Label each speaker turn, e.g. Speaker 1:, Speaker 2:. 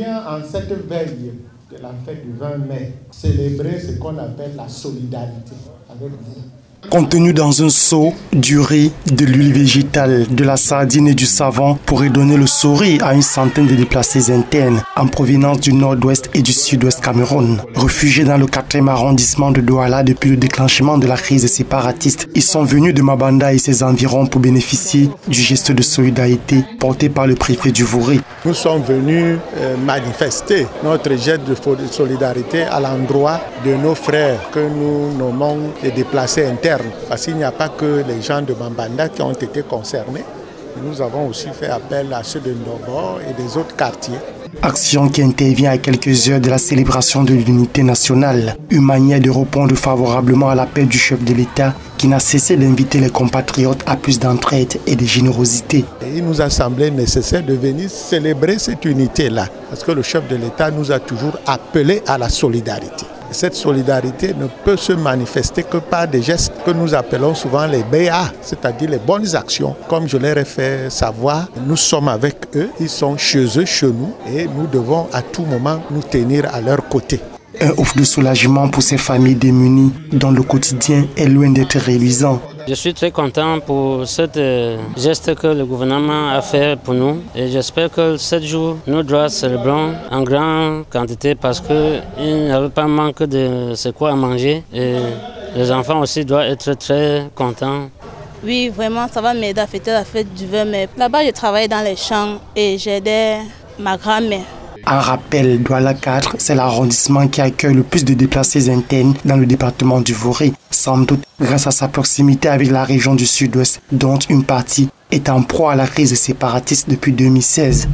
Speaker 1: En cette veille de la fête du 20 mai, célébrer ce qu'on appelle la solidarité avec vous.
Speaker 2: Contenu dans un seau, du riz, de l'huile végétale, de la sardine et du savon pourrait donner le sourire à une centaine de déplacés internes en provenance du nord-ouest et du sud-ouest Cameroun. Réfugiés dans le 4e arrondissement de Douala depuis le déclenchement de la crise séparatiste, ils sont venus de Mabanda et ses environs pour bénéficier du geste de solidarité porté par le préfet du Vouré.
Speaker 1: Nous sommes venus manifester notre geste de solidarité à l'endroit de nos frères que nous nommons les déplacés internes. Parce qu'il n'y a pas que les gens de Mabanda qui ont été concernés. Nous avons aussi fait appel à ceux de Ndobor et des autres quartiers.
Speaker 2: Action qui intervient à quelques heures de la célébration de l'unité nationale. Une manière de répondre favorablement à l'appel du chef de l'État qui n'a cessé d'inviter les compatriotes à plus d'entraide et de générosité.
Speaker 1: Et il nous a semblé nécessaire de venir célébrer cette unité-là. Parce que le chef de l'État nous a toujours appelé à la solidarité. Cette solidarité ne peut se manifester que par des gestes que nous appelons souvent les BA, c'est-à-dire les bonnes actions. Comme je leur ai fait savoir, nous sommes avec eux, ils sont chez eux, chez nous, et nous devons à tout moment nous tenir à leur côté.
Speaker 2: Un ouf de soulagement pour ces familles démunies dont le quotidien est loin d'être réalisant.
Speaker 3: Je suis très content pour ce geste que le gouvernement a fait pour nous et j'espère que 7 jours, nous devons célébrer en grande quantité parce qu'il n'y avait pas manque de ce quoi à manger et les enfants aussi doivent être très contents.
Speaker 4: Oui, vraiment, ça va m'aider à fêter la fête du 20 mai. Là-bas, je travaillais dans les champs et j'aidais ma grand-mère.
Speaker 2: En rappel, Douala 4, c'est l'arrondissement qui accueille le plus de déplacés internes dans le département du Vouré, sans doute grâce à sa proximité avec la région du sud-ouest, dont une partie est en proie à la crise séparatiste depuis 2016.